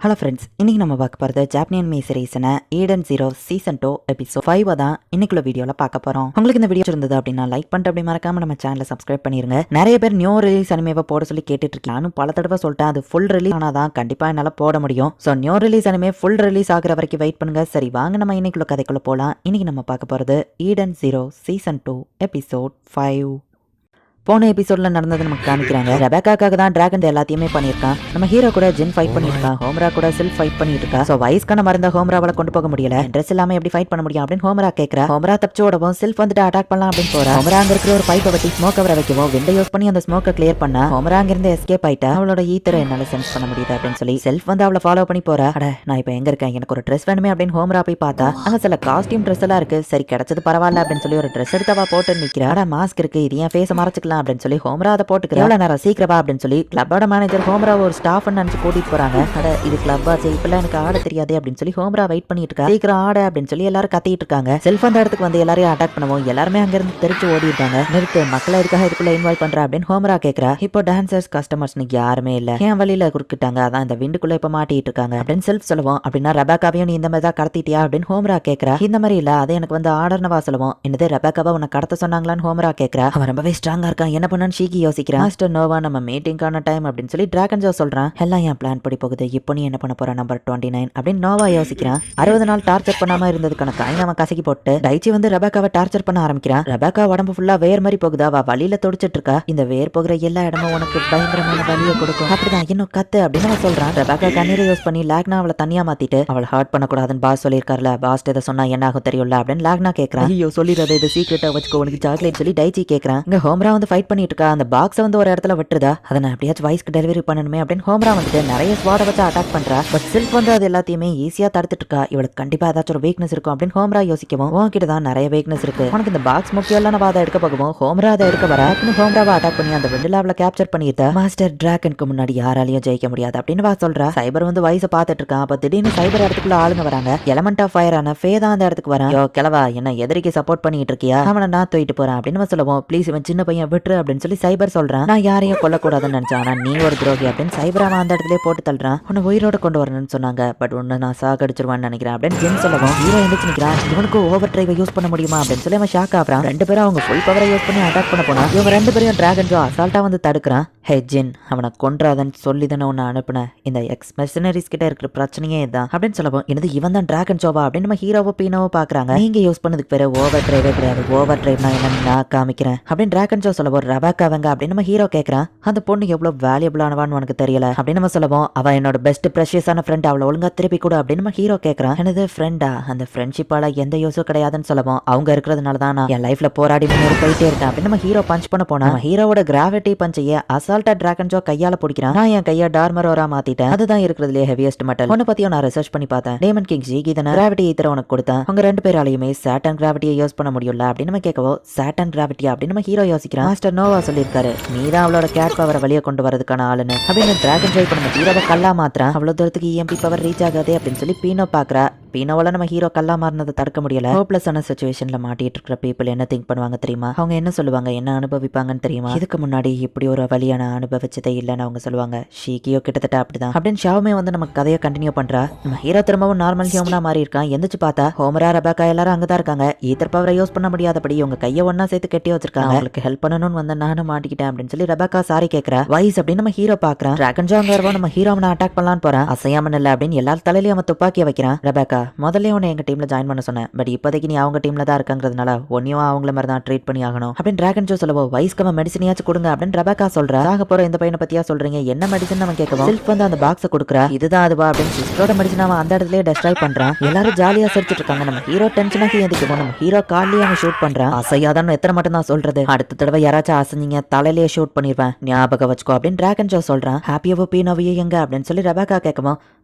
Hello friends, இன்னைக்கு நம்ம பார்க்க போகிறது ஜாப்பனியன் மீ சீரீஸான ஈடன் ஜீரோ சீசன் 2 எபிசோட் 5 தான் இன்னைக்குள்ள வீடியோவில் பார்க்க போகிறோம். உங்களுக்கு இந்த வீடியோ இருந்தது அப்படின்னா லைக் பண்ணிட்டு அப்படி மறக்காம நம்ம சேனலை சப்ஸ்கிரைப் பண்ணிருங்க. நிறைய பேர் நியூ ரிலீஸ் அனிமேவை போட சொல்லி கேட்டுட்டு இருக்கேன். நானும் பல தடவை சொல்லிட்டேன், அது ஃபுல் ரிலீஸ் ஆனால் தான் கண்டிப்பாக என்னால் போட முடியும். So new release anime full release ஆகிற வரைக்கும் வெயிட் பண்ணுங்க. சரி வாங்க நம்ம இன்னைக்குள்ள கதைக்குள்ள போகலாம். இன்னைக்கு நம்ம பார்க்க போகிறது ஈடன் ஜீரோ சீசன் 2 எபிசோட் 5. போன எபிசோட்ல நடந்தது நமக்கு காமிக்கிறாங்க. ரெபேக்காக்காக தான் டிராகன் எல்லாத்தையுமே பண்ணியிருக்கான். நம்ம ஹீரோ கூட ஜின் ஃபைட் பண்ணிட்டு இருக்கான். ஹோம்ரா கூட சில்ஃப் ஃபைட் பண்ணிட்டு இருக்கா. சோ வயசுக்கான மருந்த ஹோம்ராவால கொண்டு போக முடியல. ட்ரெஸ் இல்லாம எப்படி ஃபைட் பண்ண முடியும் அப்படின்னு ஹோம்ரா கேட்கறா. ஹோம்ரா தப்பிச்சு ஓடவும் சில்ஃப் வந்துட்டு அட்டாக் பண்ணலாம் அப்படின்னு போறா. ஹோம்ரா அங்க இருக்கிற ஒரு பைப்பை வச்சு ஸ்மோக் அவரை வைக்கவும் விண்டோ யூஸ் பண்ணி அந்த ஸ்மோக்கை கிளியர் பண்ணா. ஹோம்ரா அங்க இருந்து எஸ்கேப் ஆயிட்டா. அவளோட ஈத்தரை என்னால சென்ஸ் பண்ண முடியுது அப்படின்னு சொல்லி செல்ஃப் வந்து அவளை ஃபாலோ பண்ணி போறா. அட நான் இப்ப எங்க இருக்கேன், எனக்கு ஒரு ட்ரெஸ் வேணுமே அப்படின்னு ஹோம்ரா போய் பார்த்தா அங்க சில காஸ்டியூம் ட்ரெஸ் எல்லாம் இருக்கு. சரி கிடைச்சது பரவாயில்ல அப்படின்னு சொல்லி ஒரு ட்ரெஸ் எடுத்தவா போட்டு நிக்கிறா. அட மாஸ்க் இருக்கு, இது என் ஃபேஸை மறைச்சிக்கலாம் அப்படின்னு சொல்லி ஹோம்ரா அதை போட்டுக்கிறா. எவ்வளவு நேரம் சீக்கிரவா அப்படின்னு சொல்லி கிளப்போட மேனேஜர் ஹோம்ரா ஒரு ஸ்டாஃப் நினைச்சு கூட்டிட்டு போறாங்க. அட இது கிளப் ஆச்சு, இப்பெல்லாம் எனக்கு ஆட தெரியாது அப்படின்னு சொல்லி ஹோம்ரா வெயிட் பண்ணிட்டு இருக்கா. சீக்கிரம் ஆட அப்படின்னு சொல்லி எல்லாரும் கத்திட்டு இருக்காங்க. செல்ஃப் அந்த இடத்துக்கு வந்து எல்லாரையும் அட்டாக் பண்ணுவோம். எல்லாருமே அங்க இருந்து தெரிச்சு ஓடி இருக்காங்க. நிறுத்து, மக்களை இதுக்காக இதுக்குள்ள இன்வால்வ் பண்றா அப்படின்னு ஹோம்ரா கேட்கறா. இப்போ டான்சர்ஸ் கஸ்டமர்ஸ்னு யாருமே இல்ல, ஏன் வழியில குறுக்கிட்டாங்க, அதான் இந்த விண்டுக்குள்ள இப்ப மாட்டிட்டு இருக்காங்க அப்படின்னு செல்ஃப் சொல்லுவோம். அப்படின்னா ரெபேக்காவையும் நீ இந்த மாதிரி தான் கடத்திட்டியா அப்படின்னு ஹோம்ரா கேட்கறா. இந்த மாதிரி இல்ல, அது எனக்கு வந்து ஆர்டர்னவா சொல்லுவோம். என்னது ரெபேக்காவை உன்னை கடத்த சொன்னாங்களான்னு ஹோம்ரா கேட்கறா. அவன் ரொம்பவே ஸ்ட்ராங்கா இருக்கான், என்ன பண்ணான்னு ஷீக்கி யோசிக்கிறான். மாஸ்டர் நோவா நம்ம மீட்டிங்கான டைம் அப்படின்னு சொல்லி டிராகன் ஜோ சொல்றான். எல்லாம் என் பிளான் படி போகுது, இப்போ நீ என்ன பண்ண போற நம்பர் 29 அப்படின்னு நோவா யோசிக்கிறான். 60 நாள் டார்ச்சர் பண்ணாம இருந்ததுக்கான காயின் அவன் கசக்கி போட்டு டைச்சி வந்து ரெபேக்காவை டார்ச்சர் பண்ண ஆரம்பிக்கிறான். ரெபேக்கா உடம்பு ஃபுல்லா வேர் மாதிரி போகுதா, அவ வழியில துடிச்சிட்டு இருக்கா. இந்த வேர் போகிற எல்லா இடமும் உனக்கு பயங்கரமான வலியை கொடுக்கும், அப்படிதான் இன்னும் கத்து அப்படின்னு அவன் சொல்றான். ரெபேக்கா கண்ணீரை யூஸ் பண்ணி லாக்னா அவளை தனியா மாத்திட்டு அவளை ஹர்ட் பண்ணக்கூடாதுன்னு பாஸ் சொல்லியிருக்காருல, பாஸ் இதை சொன்னா என்ன ஆகும் தெரியும்ல அப்படின்னு லாக்னா கேட்கறான். ஐயோ சொல்லிடுறது, இது சீக்கிரட்டா வச்சுக்கோ, உனக்கு சாக்லேட் சொல்லி டைச்சி கேட்கறான். இங்க ஹோம்ரா வந்து ஃபைட் பண்ணிட்டு இருக்கா. அந்த பாக்ஸை வந்து ஒரு இடத்துல விட்டுருதா, அதை நான் எப்படியாச்சும் வாய்ஸ்க்கு டெலிவரி பண்ணணுமே அப்படின்னு ஹோம்ரா வந்துட்டு நிறைய ஸ்வாட வச்சு அட்டாக் பண்றா. பட் சில்க் வந்து அது எல்லாத்தையுமே ஈஸியா தடுத்துட்டு இருக்கா. இவளுக்கு கண்டிப்பா ஏதாச்சும் ஒரு வீக்னஸ் இருக்கும் அப்படின்னு ஹோம்ரா யோசிக்கவும், உன்கிட்ட தான் நிறைய வீக்னஸ் இருக்கு, உனக்கு இந்த பாக்ஸ் முக்கியம் இல்ல, அதை எடுக்க போகவும் ஹோம்ரா அதை எடுக்க வர ஹோம்ராவை அட்டாக் பண்ணி அந்த வெண்டிலாவில கேப்சர் பண்ணிட்டு மாஸ்டர் டிராகனுக்கு முன்னாடி யாராலையும் ஜெயிக்க முடியாது அப்படின்னு வா சொல்றா. சைபர் வந்து வயசை பார்த்துட்டு இருக்கான். அப்ப திடீர்னு சைபர் இடத்துக்குள்ள ஆளுங்க வராங்க. எலமெண்ட் ஆஃப் ஃபயர் ஆன ஃபே தான் அந்த இடத்துக்கு வரான். யோ கிளவா, என்ன எதிரிக்கு சப்போர்ட் பண்ணிட்டு இருக்கியா, அவனை நான் தூக்கிட்டு போறேன் அப்படின்னு சொல்லுவோம். ப்ளீஸ் இவன் சின்ன பையன் விட்டுரு அப்படின்னு சொல்லி சைபர் சொல்றான். நான் யாரையும் கொல்லக்கூடாதுன்னு நினைச்சேன், ஆனா நீ ஒரு துரோகி அப்படின்னு சைபராவை அந்த இடத்துல போட்டு தள்ளுறான். உன்னை உயிரோட கொண்டு வரணும்னு சொன்னாங்க, பட் உன்னை நான் சாகடிச்சிருவான்னு நினைக்கிறேன் அப்படின்னு ஜின் சொல்லவும் ஹீரோ எந்திரிச்சு நிக்கிறான். இவனுக்கு ஓவர் டிரைவை யூஸ் பண்ண முடியுமா அப்படின்னு சொல்லி அவன் ஷாக் ஆகிறான். ரெண்டு பேரும் அவங்க ஃபுல் பவரை யூஸ் பண்ணி அட்டாக் பண்ண போனா இவங்க ரெண்டு பேரும் டிராகன் ஜோ அசால்ட்டா வந்து தடுக்கிறான். ஹே ஜின், அவனை கொன்றாதன்னு சொல்லி தானே உன்னை அனுப்புனேன், இந்த எக்ஸ் மெர்சனரிஸ் கிட்ட இருக்கிற பிரச்சனையே இதுதான் அப்படின்னு சொல்லவும், எனது இவன் தான் டிராகன் ஜோவா அப்படின்னு நம்ம ஹீரோவோ பீனோவோ பாக்குறாங்க. நீங்க யூஸ் பண்ணதுக்கு பேரு ஓவர் டிரைவே கிடையாது, ஓவர் டிரைவ் நான் என்ன நான் காமிக்கிறேன் அப்படின்னு டிராகன் ஜோ சொல்லவும், ரெபேக்காவங்க அப்படின்னு நம்ம ஹீரோ கேட்கறான். அந்த பொண்ணு எவ்வளவு வேல்யூபிளானவான்னு உனக்கு தெரியல அப்படின்னு நம்ம சொல்லுவோம். அவ என்னோட பெஸ்ட் ப்ரெஷியஸான ஃப்ரெண்ட், அவளை ஒழுங்கா திருப்பி கூட அப்படின்னு நம்ம ஹீரோ கேட்கறான். எனது ஃப்ரெண்டா, அந்த ஃப்ரெண்ட்ஷிப்பால எந்த யூஸும் கிடையாதுன்னு சொல்லவும், அவங்க இருக்கிறதுனால தான் நான் என் லைஃப்ல போராடி முன்னேறி போயிட்டே இருக்கேன் அப்படின்னு நம்ம ஹீரோ பஞ்ச் பண்ண போனா ஹீரோவோட கிராவிட்டி பஞ்சையே அசால்ட்டா டிராகன் ஜோ கையால பிடிக்கிறான். நான் என் கையை டார்மரோரா மாத்திட்டேன், அதுதான் இருக்கிறதுலே ஹெவியஸ்ட் மெட்டல். உன்னை பத்தியும் நான் ரிசர்ச் பண்ணி பார்த்தேன். டேமன் கிங் ஜிகி தான கிராவிட்டி ஈத்தர உனக்கு கொடுத்தேன், அவங்க ரெண்டு பேராலையுமே சாட்டன் கிராவிட்டியை யூஸ் பண்ண முடியல அப்படின்னு நம்ம கேட்கவோ, சாட்டன் கிராவிட்டியா அப்படின்னு நம்ம ஹீரோ யோசிக்கிறான். மாஸ்டர் நோவா சொல்லியிருக்காரு, நீ தான் அவளோட கேட் பவரை வெளியே கொண்டு வரதுக்கான ஆளுன்னு அப்படின்னு டிராகன் ஜோ பண்ண ஹீரோவை கல்லா மாத்திரான். அவ்வளவு தூரத்துக்கு EMP பவர் ரீச் ஆகாதே அப்படின்னு சொல்லி பீனோ பாக்குறா. பீனோவால நம்ம ஹீரோ கல்லா மாறினதை தடுக்க முடியல. ஹோப்லெஸ்ஸான சிச்சுவேஷன்ல மாட்டிட்டு இருக்கிற பீப்புள் என்ன திங்க் பண்ணுவாங்க தெரியுமா, அவங்க என்ன சொல்லுவாங்க, என்ன அனுபவிப்பாங்கன்னு தெரியுமா, இதுக்கு முன்னாடி இப்படி ஒரு வழியான அனுபவிச்சதே இல்லைன்னு அவங்க சொல்லுவாங்க. ஷீக்கியோ கிட்டத்தட்ட அப்படிதான் அப்படின்னு ஷாவுமே வந்து நம்ம கதையை கண்டினியூ பண்றா. நம்ம ஹீரோ திரும்பவும் நார்மல் ஹியூமனா மாறி இருக்கான். எந்திரிச்சு பார்த்தா ஹோமரா ரெபேக்கா எல்லாரும் அங்கதான் இருக்காங்க. ஈத்தர் பவரை யூஸ் பண்ண முடியாதபடி இவங்க கையை ஒன்னா சேர்த்து கட்டி வச்சிருக்காங்க. அவங்களுக்கு ஹெல்ப் பண்ணணும்னு வந்து நானும் மாட்டிக்கிட்டேன் அப்படின்னு சொல்லி ரெபேக்கா சாரி கேட்கறா. வைஸ் அப்படின்னு நம்ம ஹீரோ பாக்குறான். டிராகன் ஜோ அங்க வருவோம், நம்ம ஹீரோவனை அட்டாக் பண்ணலான்னு போறான். அசையாமன் இல்ல அப்படின்னு எல்லா தலையிலயும் அவன் துப்பாக்கி வைக்கிறான். ரெபேக்கா, முதல்ல உன்னை எங்க டீம்ல ஜாயின் பண்ண சொன்னேன், பட் இப்போதைக்கு நீ அவங்க டீம்ல தான் இருக்காங்கிறதுனால ஒன்னியும் அவங்கள மாதிரி தான் ட்ரீட் பண்ணி ஆகணும் அப்படின்னு டிராகன் ஜோ சொல்லவோ, வைஸ்க்கு மெடிசனியாச்சும் கொடுங்க அப்படின்னு ரெபேக்கா சொல்றா. ஆக போற இந்த பையனை பத்தியா சொல்றீங்க, என்ன மெடிசன் அவன் கேட்கவும் சில்க் வந்து அந்த பாக்ஸை கொடுக்குறா. இதுதான் அதுவா அப்படின்னு சிஸ்டரோட மெடிசன் அவன் அந்த இடத்துல டெஸ்ட்ராய் பண்றான். எல்லாரும் ஜாலியா சிரிச்சிட்டு இருக்காங்க. நம்ம ஹீரோ டென்ஷனாகி எதுக்கும் நம்ம ஹீரோ காலையே அவன் ஷூட் பண்றான். அசையாதான் எத்தனை மட்டும் தான் சொல்றது, அடுத்த தடவை யாராச்சும் அசைஞ்சிங்க தலையிலேயே ஷூட் பண்ணிருவேன், ஞாபகம் வச்சுக்கோ அப்படின்னு டிராகன் ஜோ சொல்றான். ஹாப்பியவோ பீனோவையோ எங்க அப்படின்னு சொல்லி ரெபேக்கா கேட்கவும்,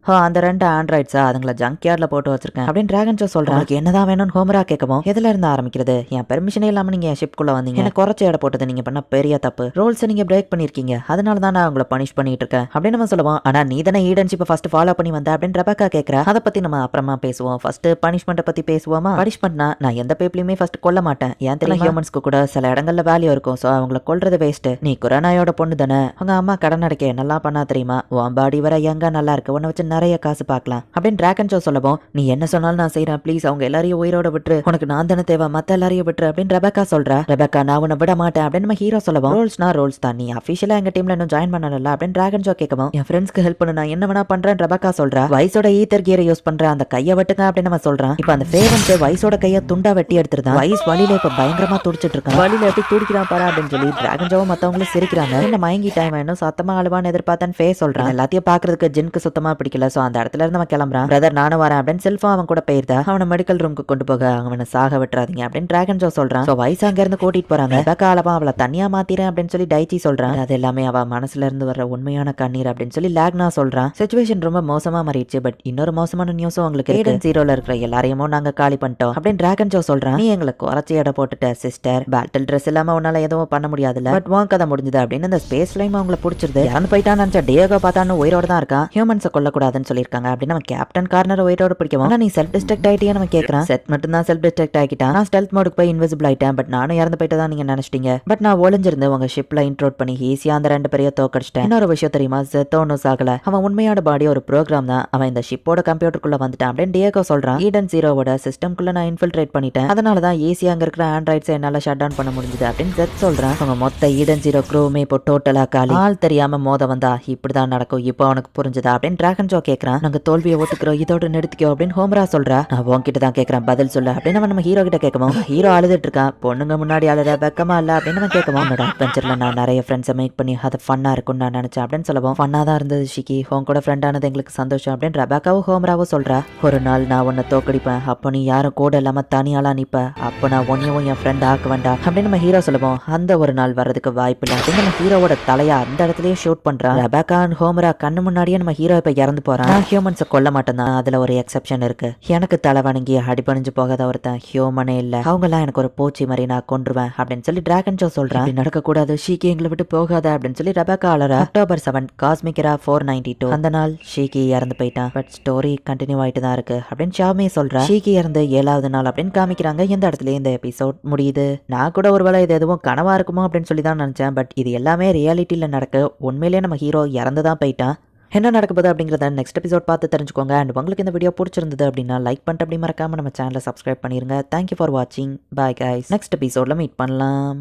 அந்த ரெண்டு ஆண்ட்ராய்ட்ஸா அதுங்களை ஜங்க் யார்ட்ல போட்டு வச்சிருக்கேன் அப்படின்னு டிராகன் ஜோ சொல்றான். என்னதான் வேணும்னு ஹோமரா கேட்கவும், எதுல இருந்து ஆரம்பிக்கிறது, என் பெர்மிஷனே இல்லாம நீங்க என் ஷிப்குள்ள வந்தீங்க, எனக்கு குறைச்ச இடம் போட்டது நீங்க பண்ண பெரிய தப்பு, ரூல்ஸ் நீங்க பிரேக் பண்ணிருக்கீங்க, அதனால தான் நான் உங்களை பனிஷ் பண்ணிட்டு இருக்கேன் அப்படின்னு நம்ம சொல்லுவோம். ஆனா நீ தானே ஈடன்ஷிப்பை ஃபர்ஸ்ட் ஃபாலோ பண்ணி வந்த அப்படின்னு ரெபேக்கா கேட்கறா. அதை பத்தி நம்ம அப்புறமா பேசுவோம், ஃபர்ஸ்ட் பனிஷ்மெண்ட்டை பத்தி பேசுவோமா. பனிஷ்மெண்ட்னா நான் எந்த பீப்புளையுமே ஃபர்ஸ்ட் கொல்ல மாட்டேன், ஏன் தெரியல ஹியூமன்ஸ்க்கு கூட சில இடங்கள்ல வேல்யூ இருக்கும், சோ அவங்களை கொல்றது வேஸ்ட். நீ குரானாயோட பொண்ணு தானே, உங்க அம்மா கடன் அடைக்க நல்லா பண்ணா தெரியுமா, உன் பாடி வர எங்க நல்லா இருக்கு, உன்னை வச்சு நிறைய காசு பார்க்கலாம் அப்படின்னு டிராகன் ஷோ சொல்லவும், நீ என்ன சொன்னாலும் நான் செய்யறேன், ப்ளீஸ் அவங்க எல்லாரையும் உயிரோட விட்டுரு, உனக்கு நான் தானே தேவை, மத்த எல்லாரையும் விட்டுரு அப்படின்னு ரெபேக்கா சொல்றா. ரெபேக்கா நான் உன்னை விட மாட்டேன் அப்படின்னு நம்ம ஹீரோ சொல்லவும், ரூல்ஸ்னா ரூல்ஸ் தான், நீ அபிஷியலா எங்க டீம்ல இன்னும் ஜாயின் பண்ணல அப்படின்னு டிராகன் ஷோ கேட்கவும், என் ஃப்ரெண்ட்ஸ்க்கு ஹெல்ப் பண்ண நான் என்ன வேணா பண்றேன் ரெபேக்கா சொல்றா. வயசோட ஈத்தர் கியரை யூஸ் பண்ற அந்த கையை வெட்டுங்க அப்படின்னு நம்ம சொல்றான். இப்ப அந்த ஃபேவன்ஸ் வயசோட கையை துண்டா வெட்டி எடுத்துருதான். வயசு வழியில இப்ப பயங்கரமா துடிச்சிட்டு இருக்கான். வழியில எப்படி துடிக்கிறான் பாரு அப்படின்னு சொல்லி டிராகன் ஷோவும் மத்தவங்களும் சிரிக்கிறாங்க. இந்த மயங்கி டைம் இன்னும் சத்தமா அழுவான்னு எதிர்பார்த்தேன் ஃபே சொல்றான். எல்லாத்தையும் பாக்குறதுக்கு ஜின்க்கு சுத்தமா பிடிக்கல. சோ அந்த இடத்துல இருந்து அவன் கிளம்புறான். பிரதர் நானும் வரேன் அப்படின்னு செல்ஃபா அவன் கூட போயிருந்தா. அவனை மெடிக்கல் ரூமுக்கு கொண்டு போக அவனை சாக விட்டுறாதீங்க அப்படின்னு டிராகன் ஷோ சொல்றான். சோ வயசு அங்க இருந்து கூட்டிட்டு போறாங்க. ரெபேக்கா அவளை தனியா மாத்திரேன் அப்படின்னு சொல்லி டைச்சி சொல்றான். அது எல்லாமே அவ மனசுல இருந்து வர்ற உண்மையான கண்ணீர் அப்படின்னு சொல்லி லாக்னா சொல்றான். சிச்சுவேஷன் ரொம்ப மோசமா மாறிடுச்சு. பட் இன்னொரு மோசமான நியூஸும் உங்களுக்கு ஏடன் ஜீரோல இருக்கிற எல்லாரையும் நாங்க காலி பண்ணிட்டோம் அப்படின்னு டிராகன் ஷோ சொல்றான். நீ எங்களை குறைச்சி எடை போட்டுட்ட சிஸ்டர், பேட்டில் ட்ரெஸ் இல்லாம உன்னால எதுவும் பண்ண முடியாதுல்ல, பட் உன் கதை முடிஞ்சது அப்படின்னு அந்த ஸ்பேஸ் லைம் அவங்களை பிடிச்சிருது. இறந்து போயிட்டான்னு நினைச்சா டியோகோ பார்த்தான்னு உயிரோட தான் இருக்கான். ஹியூமன்ஸை கொல்லக்கூடாதுன்னு சொல்லியிருக்காங்க அப்படின்னு நம்ம கேப்டன் கார்னர் உயிரோட பிடிக்கும். ஆனா நீ செல்ஃப் டிஸ்ட்ரக்ட் ஆயிட்டியா நம்ம கேட்கறான். செட் மட்டும் தான் செல்ஃப் டிஸ்ட்ரக்ட் ஆகிட்டான். நான் ஸ்டெல்த் மோடுக்கு போய் இன்விசிபிள் ஆயிட்டேன். பட் நானும் இறந்து போயிட்டு தான் நீங்க நினைச்சிட்டீங்க. பட் நான் ஒளிஞ்சிருந்து உங்க ஷிப்ல இன்ட்ரோட் பண்ணி ஈஸியா அந்த ரெண்டு பேரையும் தோக்கடிச்சிட்டேன். இன்னொரு விஷயம் தெரியுமா, செத்தோன்னு சாகல. அவன் உண்மையான பாடி ஒரு ப்ரோக்ராம் தான். அவன் இந்த ஷிப்போட கம்ப்யூட்டருக்குள்ள வந்துட்டான் அப்படின்னு டியோகோ சொல்றான். ஈடன் ஜீரோவோட சிஸ்டம்குள்ள நான் இன்ஃபில்ட்ரேட் பண்ணிட்டேன். அதனால தான் ஈஸியா அங்க இருக்கிற ஆண்ட்ராய்ட்ஸ் என்னால ஷட் டவுன் பண்ண முடிஞ்சது அப்படின்னு ஜெட் சொல்றான். அவங்க மொத்த ஈடன் ஜீரோ க்ரூவுமே இப்போ டோட்டலா காலி. ஆள் தெரியாம மோத வந்தா இப்படிதான் நடக்கும். இப்போ அவனுக்கு புரிஞ்சுதா அப்படின்னு டிராகன் ஷோ கேட்கறான். நாங்க தோல்வியை ஒத்துக்கிறோம், இதோட நிறுத்திக்கோ அப்படின்னு ஹோம்ரா சொல்றா. நான் உன்கிட்ட தான் கேட்கறேன், பதில் சொல்லு அப்படின்னு நம்ம ஹீரோ கிட்ட கேட்கவும், ஹீரோ அழுதுட்டு இருக்கான். பொண்ணுங்க முன்னாடி அழுத வெக்கமா இல்ல அப்படின்னு நம்ம கேட்கவும், உன்னோட அட்வென்ச்சர்ல நான் நிறைய ஃப்ரெண்ட்ஸை மேக் பண்ணி அது ஃபன்னா இருக்கும்னு நான் நினைச்சேன் அப்படின்னு சொல்லவும், ஃபன்னா தான் இருந்தது ஷிக்கி, உன் கூட ஃப்ரெண்ட் ஆனது எங்களுக்கு சந்தோஷம் அப்படின்னு ரெபேக்காவும் ஹோம்ராவும் சொல்றா. ஒரு நாள் நான் உன்னை தோக்கடிப்பேன், அப்போ நீ யாரும் கூட இல்லாம தனியாலா நிப்ப, அப்போ நான் உன்னையும் என் ஃப்ரெண்ட் ஆக்க வேண்டாம் அப்படின்னு நம்ம ஹீரோ சொல்லுவோம். அந்த ஒரு நாள் வர்றதுக்கு வாய்ப்பு இல்லை அப்படின்னு நம்ம ஹீரோவோட தலையா அந்த இடத்துலயே ஷூட் பண்றான். ரெபேக்கா அண்ட் ஹோம்ரா கண்ணு முன்னாடியே நம்ம ஹீரோ இப்ப இறந்து போறான். நான் ஹியூமன்ஸை கொல்ல மாட்டேன் தான், அதுல ஒரு எக்ஸெப்ஷன் இருக்கு. எனக்கு தலை வணங்கி அடிபணிஞ்சு போகாத ஒருத்தன் ஹியூமனே இல்ல, அவங்கெல்லாம் எனக்கு ஒரு பூச்சி மாதிரி நான் கொன்றுவேன் அப்படின்னு சொல்லி டிராகன் ஷோ சொல்றான். நடக்க கூடாது ஷீக்கி, எங்களை விட்டு போகாத அப்படின்னு சொல்லி ரெபேக்கா அலறா. அக்டோபர் 7 காஸ்மிக் எரா 492 அந்த நாள் ஷீக்கி இறந்து போயிட்டான். பட் ஸ்டோரி கண்டினியூ ஆயிட்டு தான் இருக்கு அப்படின்னு ஷாமே சொல்றா. ஷீக்கி இறந்து 7வது நாள் அப்படின்னு காமிக்கிறாங்க. இந்த இடத்துல இந்த எபிசோட் முடியுது. நான் கூட ஒருவேளை இது எதுவும் கனவா இருக்குமோ அப்படின்னு சொல்லி தான் நினைச்சேன். பட் இது எல்லாமே ரியாலிட்டியில நடக்க, உண்மையிலேயே நம்ம ஹீரோ இறந்துதான் போயிட்டான். என்ன நடக்க போகுது அப்படிங்கிறத நெக்ஸ்ட் எபிசோட் பார்த்து தெரிஞ்சுக்கோங்க. அண்ட் உங்களுக்கு இந்த வீடியோ பிடிச்சிருந்தது அப்படின்னா லைக் பண்ணிட்டு அப்படி மறக்காம நம்ம சேனலை சப்ஸ்கிரைப் பண்ணிருங்க. தேங்க்யூ ஃபார் வாட்சிங். Bye guys. நெக்ஸ்ட் எபிசோட்ல மீட் பண்ணலாம்.